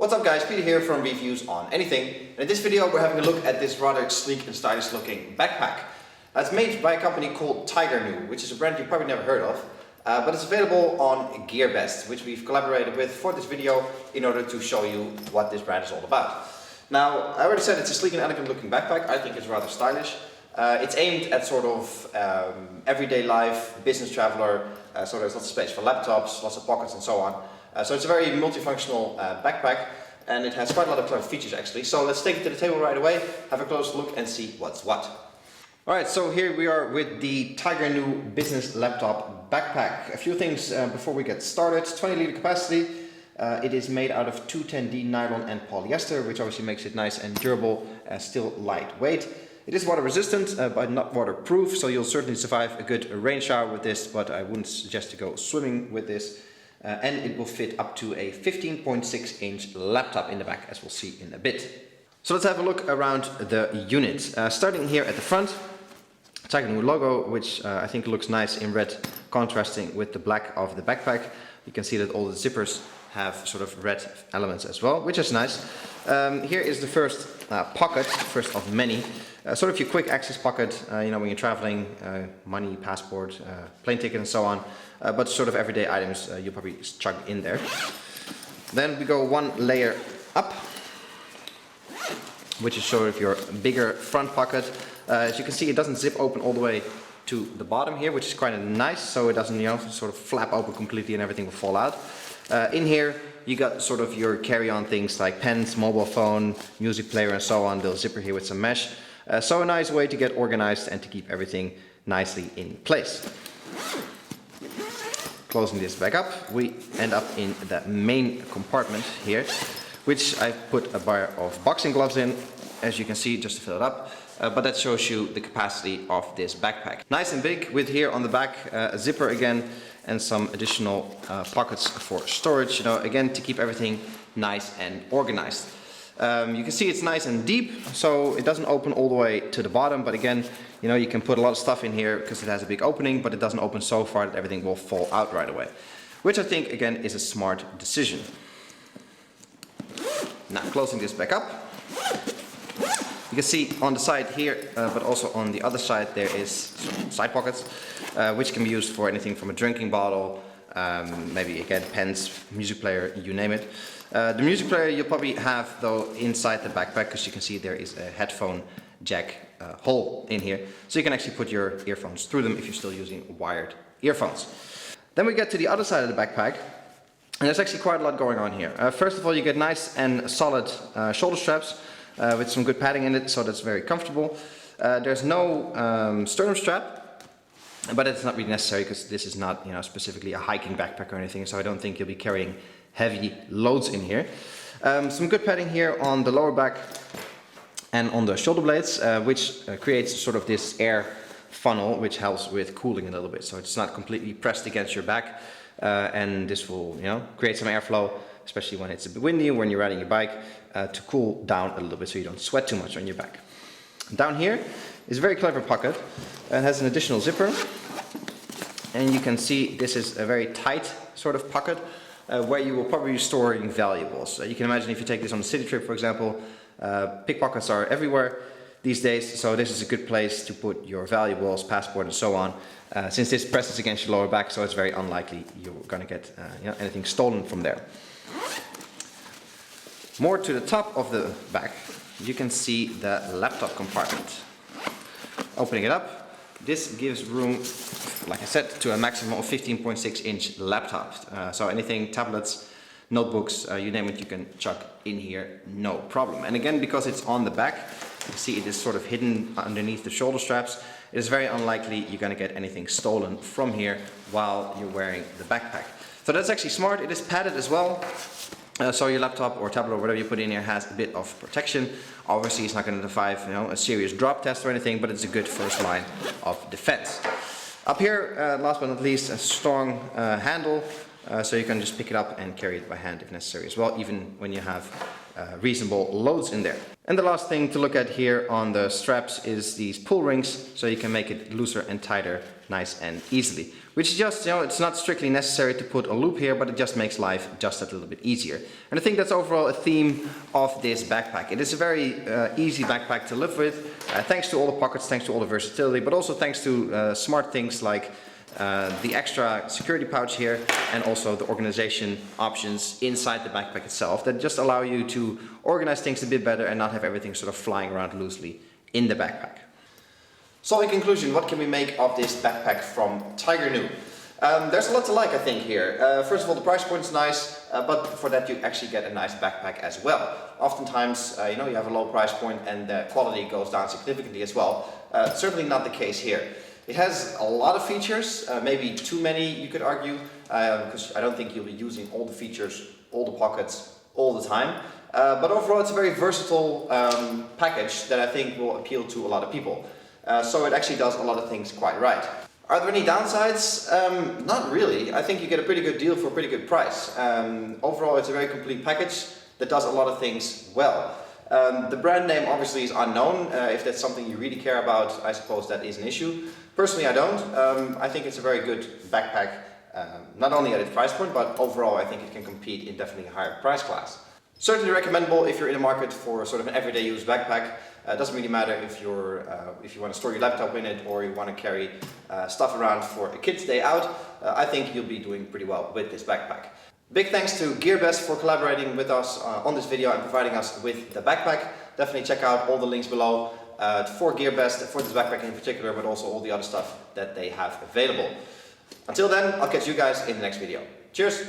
What's up guys, Peter here from Reviews on Anything. And in this video we're having a look at this rather sleek and stylish looking backpack. It's made by a company called TIGERNU, which is a brand you probably never heard of. But it's available on Gearbest, which we've collaborated with for this video in order to show you what this brand is all about. Now, I already said it's a sleek and elegant looking backpack. I think it's rather stylish. It's aimed at sort of everyday life, business traveler, so there's lots of space for laptops, lots of pockets and so on. So it's a very multifunctional backpack, and it has quite a lot of clever features actually. So let's take it to the table right away, have a close look and see what's what. Alright, so here we are with the TIGERNU Business Laptop Backpack. A few things before we get started. 20 liter capacity. It is made out of 210D nylon and polyester, which obviously makes it nice and durable, still lightweight. It is water resistant, but not waterproof, so you'll certainly survive a good rain shower with this, but I wouldn't suggest to go swimming with this. And it will fit up to a 15.6 inch laptop in the back, as we'll see in a bit. So let's have a look around the unit. Starting here at the front, TIGERNU logo, which I think looks nice in red, contrasting with the black of the backpack. You can see that all the zippers have sort of red elements as well, which is nice. Here is the first pocket, first of many. Sort of your quick access pocket, you know, when you're traveling, money, passport, plane ticket and so on. But sort of everyday items you'll probably chug in there. Then we go one layer up, which is sort of your bigger front pocket. As you can see, it doesn't zip open all the way to the bottom here, which is quite nice, so it doesn't, you know, sort of flap open completely and everything will fall out. In here you got sort of your carry-on things like pens, mobile phone, music player and so on. They'll zipper here with some mesh. So a nice way to get organized and to keep everything nicely in place. Closing this back up, we end up in the main compartment here, which I put a pair of boxing gloves in, as you can see, just to fill it up. But that shows you the capacity of this backpack. Nice and big, with here on the back a zipper again, and some additional pockets for storage, you know, again to keep everything nice and organized. You can see it's nice and deep, so it doesn't open all the way to the bottom, but again, you know, you can put a lot of stuff in here because it has a big opening, but it doesn't open so far that everything will fall out right away, which I think again is a smart decision. Now closing this back up, you can see on the side here, but also on the other side there is some side pockets, which can be used for anything from a drinking bottle, maybe again pens, music player, you name it. The music player you'll probably have though inside the backpack, because you can see there is a headphone jack hole in here, so you can actually put your earphones through them if you're still using wired earphones. Then we get to the other side of the backpack, and there's actually quite a lot going on here. First of all, you get nice and solid shoulder straps with some good padding in it, so that's very comfortable. There's no sternum strap, but it's not really necessary because this is not, you know, specifically a hiking backpack or anything, so I don't think you'll be carrying heavy loads in here. Some good padding here on the lower back and on the shoulder blades, which creates sort of this air funnel, which helps with cooling a little bit, so it's not completely pressed against your back, and this will, you know, create some airflow, especially when it's a bit windy, when you're riding your bike, to cool down a little bit so you don't sweat too much on your back. Down here is a very clever pocket and has an additional zipper, and you can see this is a very tight sort of pocket where you will probably be storing valuables. You can imagine if you take this on a city trip, for example, pickpockets are everywhere these days, so this is a good place to put your valuables, passport and so on, since this presses against your lower back, so it's very unlikely you're going to get you know, anything stolen from there. More to the top of the back, you can see the laptop compartment. Opening it up, this gives room, like I said, to a maximum of 15.6 inch laptop. So anything, tablets, notebooks, you name it, you can chuck in here, no problem. And again, because it's on the back, you see it is sort of hidden underneath the shoulder straps. It is very unlikely you're going to get anything stolen from here while you're wearing the backpack. So that's actually smart. It is padded as well. So your laptop or tablet or whatever you put in here has a bit of protection. Obviously it's not going to survive, you know, a serious drop test or anything, but it's a good first line of defense. Up here, last but not least, a strong handle, so you can just pick it up and carry it by hand if necessary as well, even when you have reasonable loads in there. And the last thing to look at here on the straps is these pull rings, so you can make it looser and tighter nice and easily. Which is just, it's not strictly necessary to put a loop here, but it just makes life just a little bit easier. And I think that's overall a theme of this backpack. It is a very easy backpack to live with, thanks to all the pockets, thanks to all the versatility, but also thanks to smart things like the extra security pouch here, and also the organization options inside the backpack itself that just allow you to organize things a bit better and not have everything sort of flying around loosely in the backpack. So in conclusion, what can we make of this backpack from TIGERNU? There's a lot to like, I think, here. First of all, the price point is nice, but for that you actually get a nice backpack as well. Oftentimes, you have a low price point and the quality goes down significantly as well. Certainly not the case here. It has a lot of features, maybe too many you could argue, because I don't think you'll be using all the features, all the pockets, all the time. But overall it's a very versatile package that I think will appeal to a lot of people. So it actually does a lot of things quite right. Are there any downsides? Not really. I think you get a pretty good deal for a pretty good price. Overall it's a very complete package that does a lot of things well. The brand name obviously is unknown. If that's something you really care about, I suppose that is an issue. Personally I don't. I think it's a very good backpack, not only at its price point, but overall I think it can compete in definitely a higher price class. Certainly recommendable if you're in the market for sort of an everyday use backpack. It doesn't really matter if you want to store your laptop in it or you want to carry stuff around for a kid's day out. I think you'll be doing pretty well with this backpack. Big thanks to Gearbest for collaborating with us on this video and providing us with the backpack. Definitely check out all the links below for Gearbest, for this backpack in particular, but also all the other stuff that they have available. Until then, I'll catch you guys in the next video. Cheers!